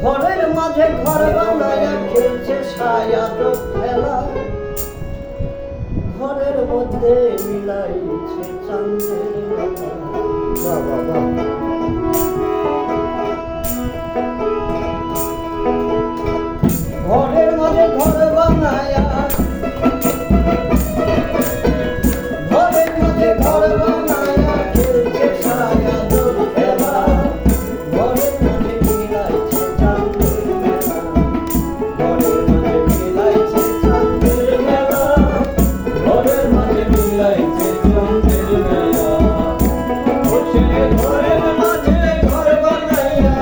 ঘরের মাঝে ঘর বানায়া খেলছে সায়াদ খেলা, ঘরের মধ্যে মিলাইছে চাঁদের মেলা। ঘরের মাঝে ঘর বানায়া, ঘরের মাঝে ঘর বানায়া খেলছে সায়াদ খেলা, ঘরের মাঝে মিলাইছে চাঁদের মেলা, ঘরের মাঝে মিলাইছে চাঁদের মেলা, ঘরের মাঝে মিলাইছে চাঁদের মেলা। বসে ঘরের মাঝে ঘর বানাইয়া,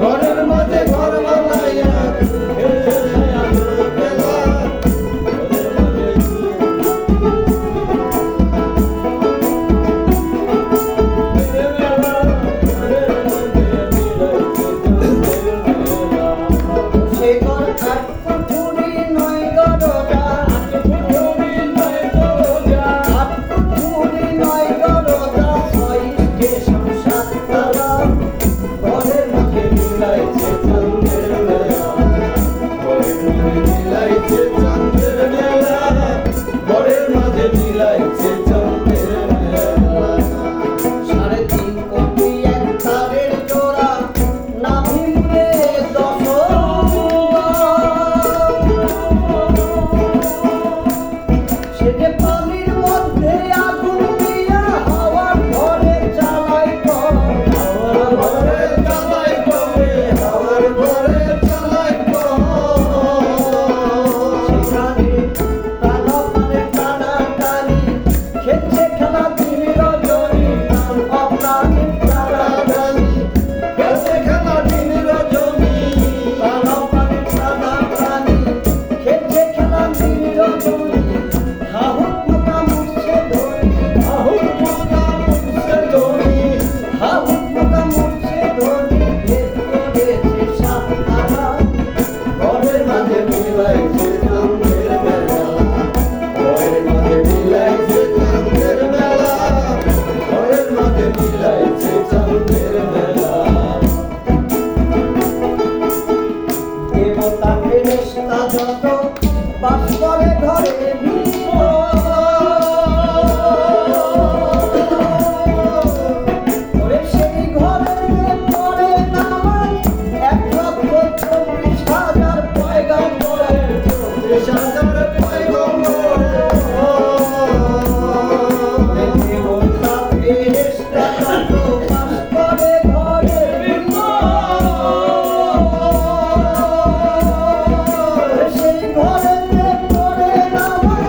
ঘরের মাঝে ঘর বানাইয়া খেলছে সায়াদ খেলা, ঘরের মাঝে সে ঘর আট কুঠুরি নয় দরজা, আট কুঠুরি নয় দরজা, ছয় স্টেশন সাত তালা, ঘরের মাঝে মিলাইছে চাঁদের মেলা, ঘরের মাঝে মিলাইছে চাঁদের মেলা, ঘরের মাঝে মিলাইছে চাঁদের মেলা। 3.5 কোটি এক তারের জোড়া, নাভি মুড়ে সে যে পানির মধ্যে আগুন দিয়া হাওয়ার ঘরে চালাই করে, হাওয়ার ঘরে চালাই করে, হাওয়ার ঘরে চালাই সেখানে টানা পানে টানা টানি খেলছে খেলা দিন রজনী, অপ্রাণী টানা টানি খেলছে খেলা দিন রজনী, টানা পানে টানা টানি খেলছে খেলা দিন রজনী। হাহুক মোটা মুছে ধরি, হাহুক মোটা মুছে ধরি, হাহুক মোটা মুছে ধরি, ভেদ করেছে সাত তারা, ঘরের মাঝে মিলাইছে চাঁদের মেলা, ঘরের মাঝে মিলাইছে চাঁদের মেলা, ঘরের মাঝে মিলাইছে চাঁদের মেলা। দেবতা ফেরেশতা যত বাস করে ঘরে ওরে সেই ঘরেতে পড়ে নামাজ 1,40,000 পয়গম্বর, 40,000 পয়গম্বর। দেবতা ফেরেশতা যত বাস করে ঘরে সেই ঘরেতে পড়ে নামাজ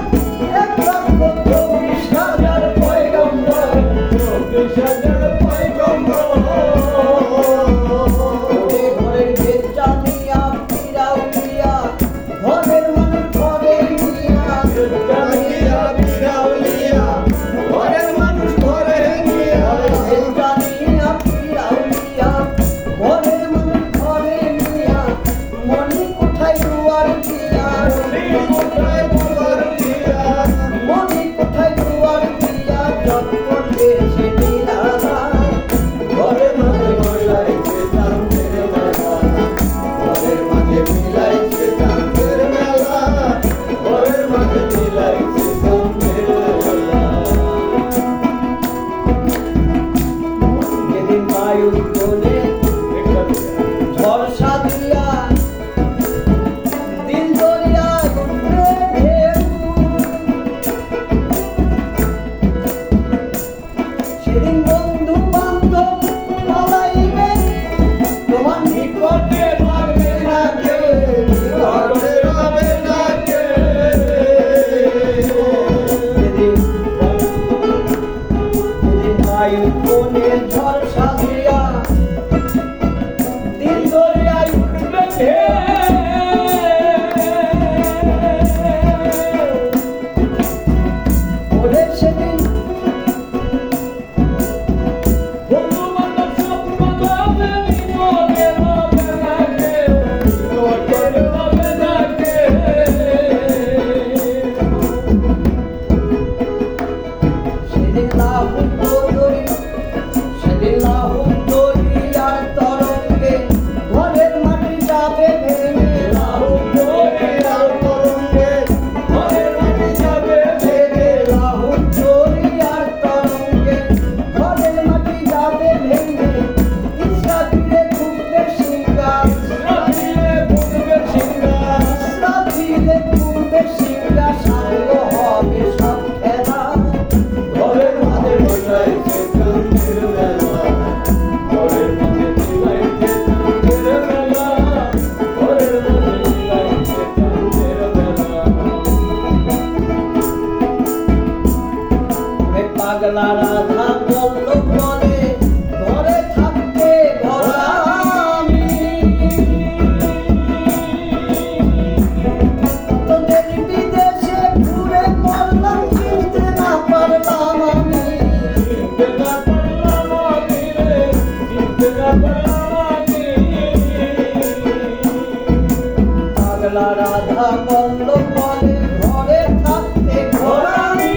পাগলা রাধা বল্লভ বলে ঘরে থাকতে ঘোরামি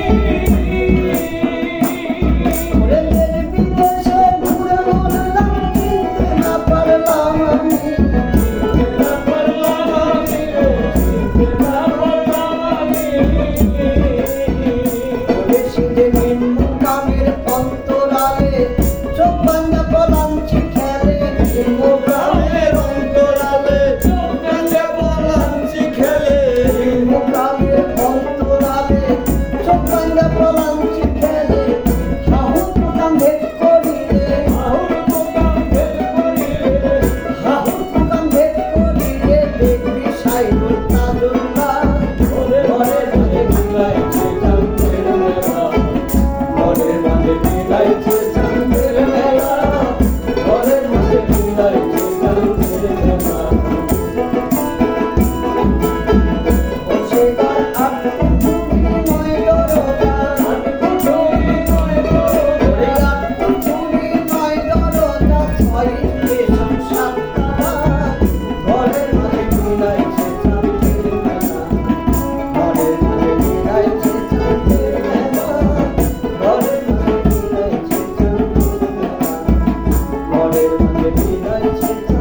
ওরেদের বিদেশে ঘুরে বললাম কিনতে না পারলাম আমি ওরে সিঁধে নিম্নগামের অন্তরালে চোখ ভাঙা পলাঞ্চি খেলে নিম্নগামের অন্তরালে চোখ ভাঙা পলাঞ্চি খেলে নিম্নগামের অন্তরালে চোখ ভাঙা পলাঞ্চি খেলে হাহুর প্রকাম ভেদ করিলে হাহুর প্রকাম ভেদ করিলে দেখবি সাইবুল তাজুল্লাহ ঘরে মাঝে বিলাইছে চাঁদের মেলা ঘরের মাঝে বিলাইছে চাঁদের মেলা ঘরের মাঝে বিলাইছে চাঁদের মেলা সেবার আটকুঠুরি নয় দরজা আটকুঠুরি নয় দরজা আটকুঠুরি নয় দরজা ছয় স্টেশন সাতটা ঘরের মাঝে বিলাইছে চাঁদের মেলা ঘরের মাঝে বিলাইছে চাঁদের মেলা ঘরের মাঝে বিলাইছে চাঁদের মেলা ঘরের মাঝে বিলাইছে